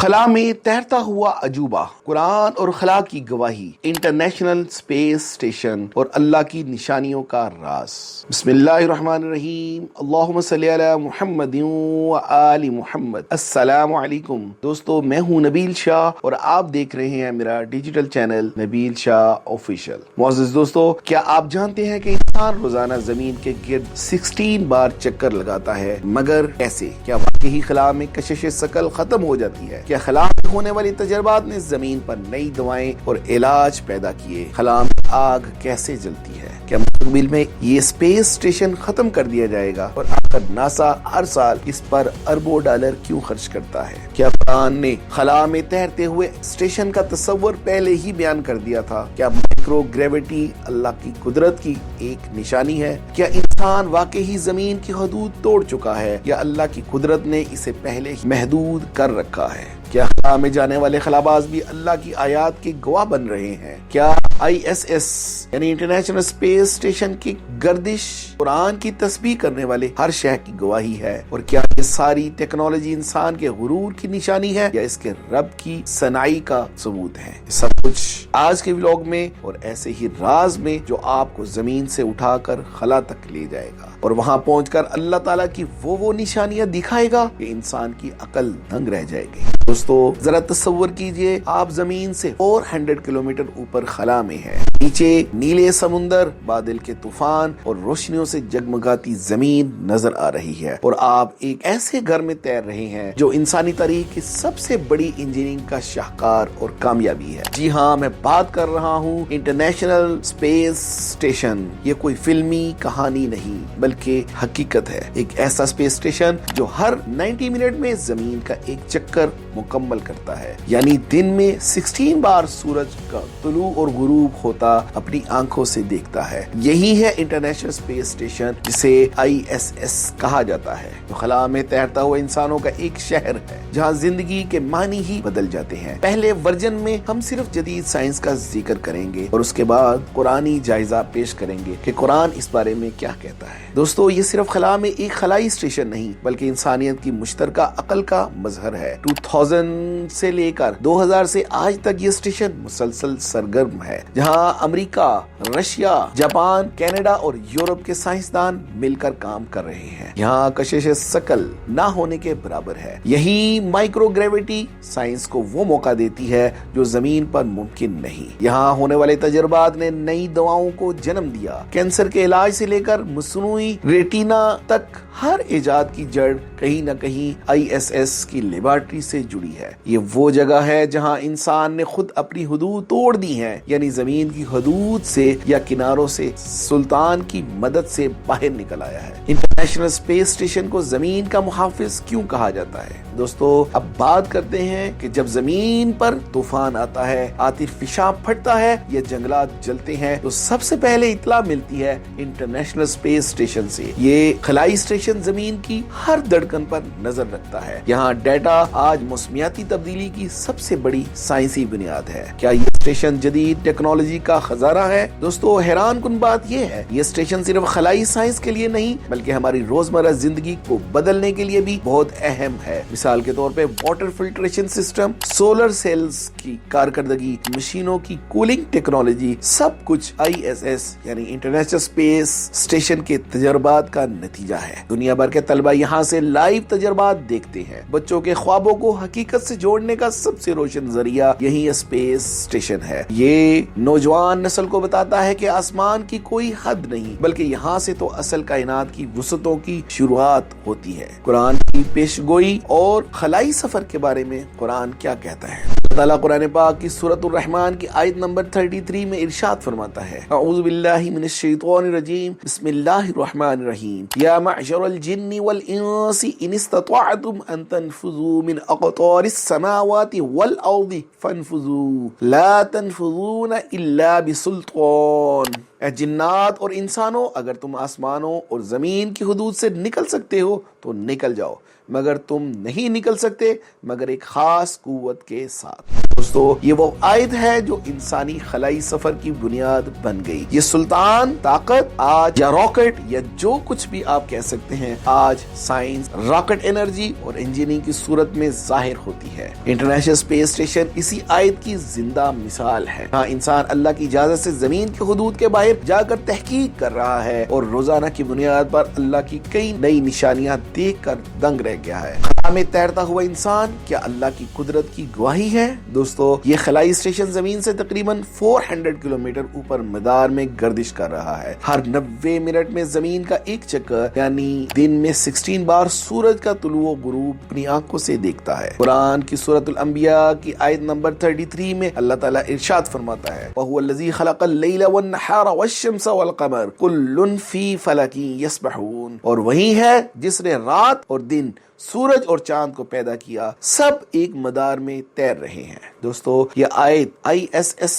خلا میں تیرتا ہوا عجوبہ، قرآن اور خلا کی گواہی، انٹرنیشنل اسپیس اسٹیشن اور اللہ کی نشانیوں کا راز۔ بسم اللہ الرحمن الرحیم، اللہم صلی علی محمد و آل محمد۔ السلام علیکم دوستو، میں ہوں نبیل شاہ اور آپ دیکھ رہے ہیں میرا ڈیجیٹل چینل نبیل شاہ آفیشل۔ معزز دوستو، کیا آپ جانتے ہیں کہ انسان روزانہ زمین کے گرد 16 بار چکر لگاتا ہے، مگر کیسے؟ کیا واقعی خلا میں کشش ثقل ختم ہو جاتی ہے؟ کیا خلا میں ہونے والی تجربات نے زمین پر نئی دوائیں اور علاج پیدا کیے؟ خلا میں آگ کیسے جلتی ہے؟ کیا مستقبل میں یہ اسپیس اسٹیشن ختم کر دیا جائے گا؟ اور آخر ناسا ہر سال اس پر اربوں ڈالر کیوں خرچ کرتا ہے؟ کیا قرآن نے خلا میں تیرتے ہوئے اسٹیشن کا تصور پہلے ہی بیان کر دیا تھا؟ کیا مائکرو گریوٹی اللہ کی قدرت کی ایک نشانی ہے؟ کیا انسان واقعی زمین کی حدود توڑ چکا ہے یا اللہ کی قدرت نے اسے پہلے ہی محدود کر رکھا ہے؟ کیا خلا میں جانے والے خلاباز بھی اللہ کی آیات کے گواہ بن رہے ہیں؟ کیا ISS یعنی انٹرنیشنل اسپیس اسٹیشن کی گردش قرآن کی تسبیح کرنے والے ہر شے کی گواہی ہے؟ اور کیا یہ ساری ٹیکنالوجی انسان کے غرور کی نشانی ہے یا اس کے رب کی صنائی کا ثبوت ہے؟ سب کچھ آج کے ولاگ میں اور ایسے ہی راز میں جو آپ کو زمین سے اٹھا کر خلا تک لے جائے گا اور وہاں پہنچ کر اللہ تعالیٰ کی وہ نشانیاں دکھائے گا کہ انسان کی عقل دنگ رہ جائے گی۔ دوستو ذرا تصور کیجئے، آپ زمین سے 400 کلومیٹر اوپر خلا میں ہیں، نیچے نیلے سمندر، بادل کے طوفان اور روشنیوں سے جگمگاتی زمین نظر آ رہی ہے، اور آپ ایک ایسے گھر میں تیر رہے ہیں جو انسانی تاریخ کی سب سے بڑی انجینئرنگ کا شاہکار اور کامیابی ہے۔ جی ہاں، میں بات کر رہا ہوں انٹرنیشنل اسپیس اسٹیشن۔ یہ کوئی فلمی کہانی نہیں بلکہ حقیقت ہے، ایک ایسا اسپیس اسٹیشن جو ہر 90 منٹ میں زمین کا ایک چکر مکمل کرتا ہے، یعنی دن میں 16 بار سورج کا طلوع اور غروب ہوتا اپنی آنکھوں سے دیکھتا ہے۔ یہی ہے انٹرنیشنل اسپیس اسٹیشن، جسے ISS کہا جاتا ہے، جو خلا میں تیرتا ہوا انسانوں کا ایک شہر ہے جہاں زندگی کے معنی ہی بدل جاتے ہیں۔ پہلے ورژن میں ہم صرف جدید سائنس کا ذکر کریں گے اور اس کے بعد قرآنی جائزہ پیش کریں گے کہ قرآن اس بارے میں کیا کہتا ہے۔ دوستو، یہ صرف خلا میں ایک خلائی اسٹیشن نہیں بلکہ انسانیت کی مشترکہ عقل کا مظہر ہے۔ 2000 سے لے کر 2000 سے آج تک یہ اسٹیشن مسلسل سرگرم ہے، جہاں امریکہ، رشیا، جاپان، کینیڈا اور یورپ کے سائنسدان مل کر کام کر رہے ہیں۔ یہاں کشش ثقل نہ ہونے کے برابر ہے۔ یہی مائکرو گریوٹی سائنس کو وہ موقع دیتی ہے جو زمین پر ممکن نہیں۔ یہاں ہونے والے تجربات نے نئی دواؤں کو جنم دیا۔ کینسر کے علاج سے لے کر مصنوعی ریٹینا تک ہر ایجاد کی جڑ کہیں نہ کہیں ISS کی لیبارٹری سے جڑی ہے۔ یہ وہ جگہ ہے جہاں انسان نے خود اپنی حدود توڑ دی ہیں، یعنی زمین کی حدود سے یا کناروں سے سلطان کی مدد سے باہر نکل آیا ہے۔ انٹرنیشنل اسپیس اسٹیشن کو زمین کا محافظ کیوں کہا جاتا ہے؟ دوستو، اب بات کرتے ہیں کہ جب زمین پر طوفان آتا ہے، آتش فشاں پھٹتا ہے یا جنگلات جلتے ہیں تو سب سے پہلے اطلاع ملتی ہے انٹرنیشنل اسپیس اسٹیشن سے۔ یہ خلائی اسٹیشن زمین کی ہر دھڑکن پر نظر رکھتا ہے۔ یہاں ڈیٹا آج موسمیاتی تبدیلی کی سب سے بڑی سائنسی بنیاد ہے۔ کیا یہ اسٹیشن جدید ٹیکنالوجی کا خزانہ ہے؟ دوستو، حیران کن بات یہ ہے، یہ اسٹیشن صرف خلائی سائنس کے لیے نہیں بلکہ ہماری روزمرہ زندگی کو بدلنے کے لیے بھی بہت اہم ہے۔ مثال کے طور پہ water filtration system, solar cells کی کارکردگی، مشینوں کی کولنگ ٹیکنالوجی، سب کچھ ISS یعنی انٹرنیشنل اسپیس اسٹیشن کے تجربات کا نتیجہ ہے۔ دنیا بھر کے طلبہ یہاں سے لائیو تجربات دیکھتے ہیں۔ بچوں کے خوابوں کو حقیقت سے جوڑنے کا سب سے روشن ذریعہ یہی اسپیس اسٹیشن ہے۔ یہ نوجوان نسل کو بتاتا ہے کہ آسمان کی کوئی حد نہیں بلکہ یہاں سے تو اصل کائنات کی وسعتوں کی شروعات ہوتی ہے۔ قرآن کی پیشگوئی اور خلائی سفر کے بارے میں قرآن کیا کہتا ہے؟ اللہ تعالیٰ قرآن پاک کی سورۃ الرحمن کی آیت نمبر 33 میں ارشاد فرماتا ہے، اعوذ باللہ من الشیطان الرجیم، بسم اللہ الرحمن الرحیم، یا معشر الجن والانس ان استطعتم ان تنفذوا من اقطار السماوات والارض فانفذوا لا تنفذون الا بسلطان۔ اے جنات اور انسانوں، اگر تم آسمانوں اور زمین کی حدود سے نکل سکتے ہو تو نکل جاؤ، مگر تم نہیں نکل سکتے مگر ایک خاص قوت کے ساتھ۔ دوستو، یہ وہ آیت ہے جو انسانی خلائی سفر کی بنیاد بن گئی۔ یہ سلطان طاقت آج، یا راکٹ، یا جو کچھ بھی آپ کہہ سکتے ہیں، آج سائنس، راکٹ انرجی اور انجینئرنگ کی صورت میں ظاہر ہوتی ہے۔ انٹرنیشنل اسپیس اسٹیشن اسی آیت کی زندہ مثال ہے۔ ہاں، انسان اللہ کی اجازت سے زمین کی حدود کے باہر جا کر تحقیق کر رہا ہے اور روزانہ کی بنیاد پر اللہ کی کئی نئی نشانیاں دیکھ کر دنگ رہ گیا ہے۔ خلا میں تیرتا ہوا انسان کیا اللہ کی قدرت کی گواہی ہے؟ دوستو، یہ خلائی اسٹیشن زمین سے تقریباً 400 کلومیٹر اوپر مدار میں گردش کر رہا ہے۔ ہر 90 منٹ میں زمین کا ایک چکر، یعنی دن میں 16 بار سورج کا طلوع و غروب اپنی آنکھوں سے دیکھتا ہے۔ قرآن کی سورۃ الانبیاء کی آیت نمبر 33 میں اللہ تعالیٰ ارشاد فرماتا ہے، وَهُوَ الَّذِي خَلَقَ اللَّيْلَ وَالنَّهَارَ وَالشَّمْسَ وَالْقَمَرَ كُلٌّ فِي فَلَكٍ يَسْبَحُونَ، اور وہی ہے جس نے رات اور دن، سورج اور چاند کو پیدا کیا، سب ایک مدار میں تیر رہے ہیں۔ دوستو، یہ آیت ISS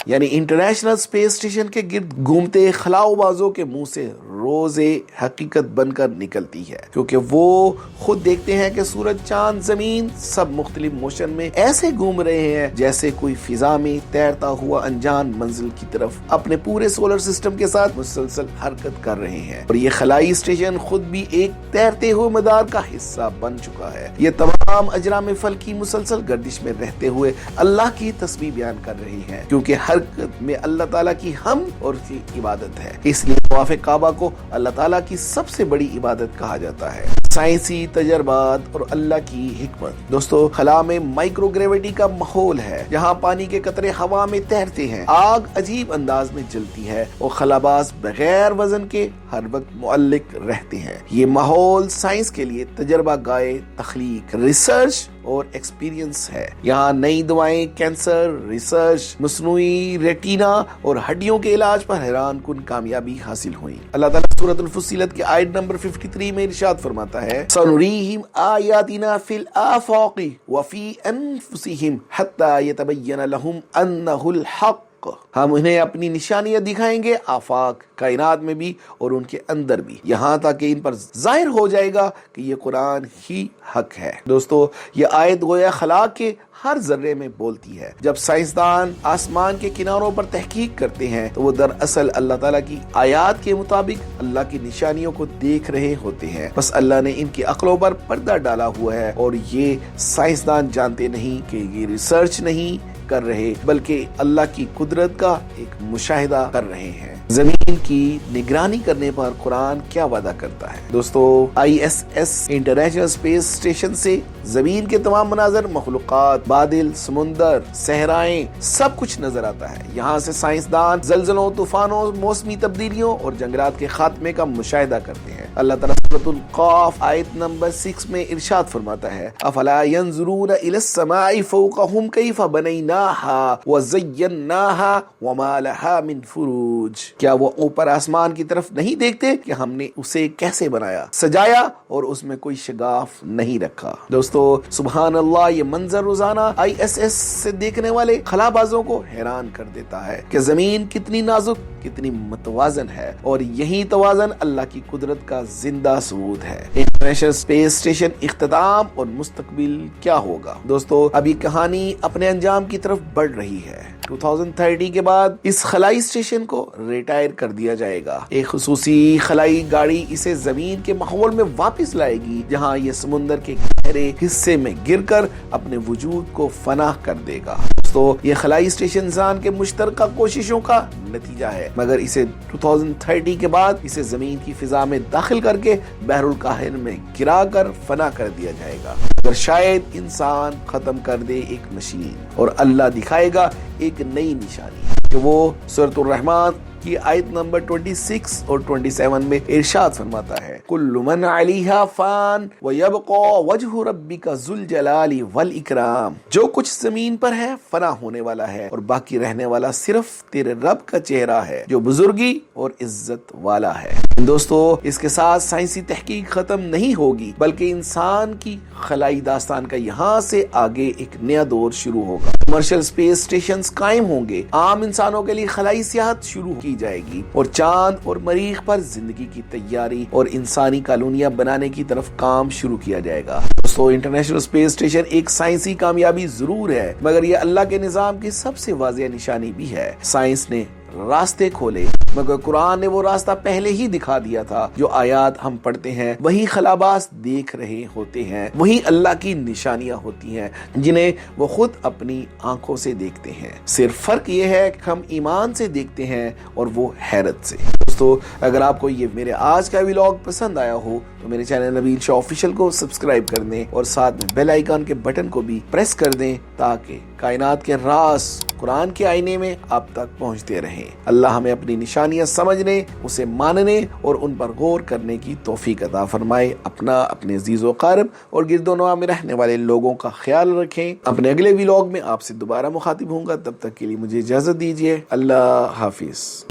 یعنی انٹرنیشنل اسپیس اسٹیشن کے گرد گھومتے خلاؤ بازوں کے منہ سے روز حقیقت بن کر نکلتی ہے، کیونکہ وہ خود دیکھتے ہیں کہ سورج، چاند، زمین سب مختلف موشن میں ایسے گھوم رہے ہیں جیسے کوئی فضا میں تیرتا ہوا انجان منزل کی طرف اپنے پورے سولر سسٹم کے ساتھ مسلسل حرکت کر رہے ہیں۔ اور یہ خلائی اسٹیشن خود بھی ایک تیرتے ہوئے مدار کا حصہ بن چکا ہے۔ یہ تمام اجرام فلکی مسلسل گردش میں رہتے ہوئے اللہ کی تسبیح بیان کر رہی ہیں، کیونکہ حرکت میں اللہ تعالیٰ کی حمد اور کی عبادت ہے۔ اس لیے طواف کعبہ کو اللہ تعالیٰ کی سب سے بڑی عبادت کہا جاتا ہے۔ سائنسی تجربات اور اللہ کی حکمت۔ دوستو، خلا میں مائکرو گریویٹی کا ماحول ہے، جہاں پانی کے قطرے ہوا میں تیرتے ہیں، آگ عجیب انداز میں جلتی ہے اور خلاباز بغیر وزن کے ہر وقت معلق رہتے ہیں۔ یہ ماحول سائنس کے لیے تجربہ گائے تخلیق، ریسرچ اور ایکسپیرینس ہے۔ یہاں نئی دوائیں، کینسر ریسرچ، مصنوعی ریٹینا اور ہڈیوں کے علاج پر حیران کن کامیابی حاصل ہوئی۔ اللہ تعالیٰ سورۃ الفصیلت کی آیت نمبر 53 میں ارشاد فرماتا ہے، سَنُرِيهِمْ آيَاتِنَا فِي الْآفَاقِ وَفِي أَنفُسِهِمْ حَتَّى يَتَبَيَّنَ لَهُمْ أَنَّهُ الْحَقُّ، ہم انہیں اپنی نشانیاں دکھائیں گے آفاق، کائنات میں بھی اور ان کے اندر بھی، یہاں تک کہ ان پر ظاہر ہو جائے گا کہ یہ قرآن ہی حق ہے۔ دوستو، یہ آیت گویا خلا کے ہر ذرے میں بولتی ہے۔ جب سائنسدان آسمان کے کناروں پر تحقیق کرتے ہیں تو وہ دراصل اللہ تعالیٰ کی آیات کے مطابق اللہ کی نشانیوں کو دیکھ رہے ہوتے ہیں، بس اللہ نے ان کی عقلوں پر پردہ ڈالا ہوا ہے اور یہ سائنسدان جانتے نہیں کہ یہ ریسرچ نہیں کر رہے بلکہ اللہ کی قدرت کا ایک مشاہدہ کر رہے ہیں۔ زمین کی نگرانی کرنے پر قرآن کیا وعدہ کرتا ہے؟ دوستو، ISS انٹرنیشنل اسپیس اسٹیشن سے زمین کے تمام مناظر، مخلوقات، بادل، سمندر، صحرائیں، سب کچھ نظر آتا ہے۔ یہاں سے سائنسدان زلزلوں، طوفانوں، موسمی تبدیلیوں اور جنگلات کے خاتمے کا مشاہدہ کرتے ہیں۔ اللہ تعالیٰ سورۃ القاف آیت نمبر 6 میں ارشاد فرماتا ہے، افلا ينظرون الى السماء فوقهم كيف بنيناها وزيناها وما لها من فروج، کیا وہ اوپر آسمان کی طرف نہیں دیکھتے کہ ہم نے اسے کیسے بنایا، سجایا اور اس میں کوئی شگاف نہیں رکھا۔ دوستو، سبحان اللہ، یہ منظر روزانہ ISS سے دیکھنے والے خلا بازوں کو حیران کر دیتا ہے کہ زمین کتنی نازک، کتنی متوازن ہے، اور یہی توازن اللہ کی قدرت کا زندہ ثبوت ہے۔ انٹرنیشنل اسپیس اسٹیشن اختتام اور مستقبل کیا ہوگا؟ دوستو، اب یہ کہانی اپنے انجام کی طرف بڑھ رہی ہے۔ 2030 کے بعد اس خلائی اسٹیشن کو ریٹائر کر دیا جائے گا۔ ایک خصوصی خلائی گاڑی اسے زمین کے ماحول میں واپس لائے گی، جہاں یہ سمندر کے گہرے حصے میں گر کر اپنے وجود کو فنا کر دے گا۔ تو یہ خلائی اسٹیشن انسان کے مشترکہ کوششوں کا نتیجہ ہے، مگر اسے 2030 کے بعد اسے زمین کی فضا میں داخل کر کے بحر الکاہل میں گرا کر فنا کر دیا جائے گا، اگر شاید انسان ختم کر دے ایک مشین اور اللہ دکھائے گا ایک نئی نشانی کہ وہ سورۃ الرحمن کی آیت نمبر 26 اور 27 میں ارشاد فرماتا ہے، کل من علیہا فان ویبقا وجہ ربک ذو الجلال والاکرام، جو کچھ زمین پر ہے فنا ہونے والا ہے اور باقی رہنے والا صرف تیرے رب کا چہرہ ہے جو بزرگی اور عزت والا ہے۔ دوستو اس کے ساتھ سائنسی تحقیق ختم نہیں ہوگی بلکہ انسان کی خلائی داستان کا یہاں سے آگے ایک نیا دور شروع ہوگا۔ کمرشل اسپیس اسٹیشنز قائم ہوں گے، عام انسانوں کے لیے خلائی سیاحت شروع کی جائے گی اور چاند اور مریخ پر زندگی کی تیاری اور انسانی کالونیاں بنانے کی طرف کام شروع کیا جائے گا۔ دوستو انٹرنیشنل اسپیس اسٹیشن ایک سائنسی کامیابی ضرور ہے، مگر یہ اللہ کے نظام کی سب سے واضح نشانی بھی ہے۔ سائنس نے راستے کھولے مگر قرآن نے وہ راستہ پہلے ہی دکھا دیا تھا۔ جو آیات ہم پڑھتے ہیں وہی خلاباز دیکھ رہے ہوتے ہیں، وہی اللہ کی نشانیاں ہوتی ہیں جنہیں وہ خود اپنی آنکھوں سے دیکھتے ہیں۔ صرف فرق یہ ہے کہ ہم ایمان سے دیکھتے ہیں اور وہ حیرت سے۔ دوستو اگر آپ کو یہ میرے آج کا ویلاگ پسند آیا ہو تو میرے چینل نبیل شاہ آفیشیل کو سبسکرائب کر دیں اور ساتھ میں بیل آئیکن کے بٹن کو بھی پریس کر دیں تاکہ کائنات کے راز قرآن کے آئینے میں آپ تک پہنچتے رہیں۔ اللہ ہمیں اپنی نشانیاں سمجھنے، اسے ماننے اور ان پر غور کرنے کی توفیق عطا فرمائے۔ اپنے عزیز و قارب اور گرد و نواح میں رہنے والے لوگوں کا خیال رکھیں۔ اپنے اگلے ویلاگ میں آپ سے دوبارہ مخاطب ہوں گا، تب تک کے لیے مجھے اجازت دیجیے۔ اللہ حافظ۔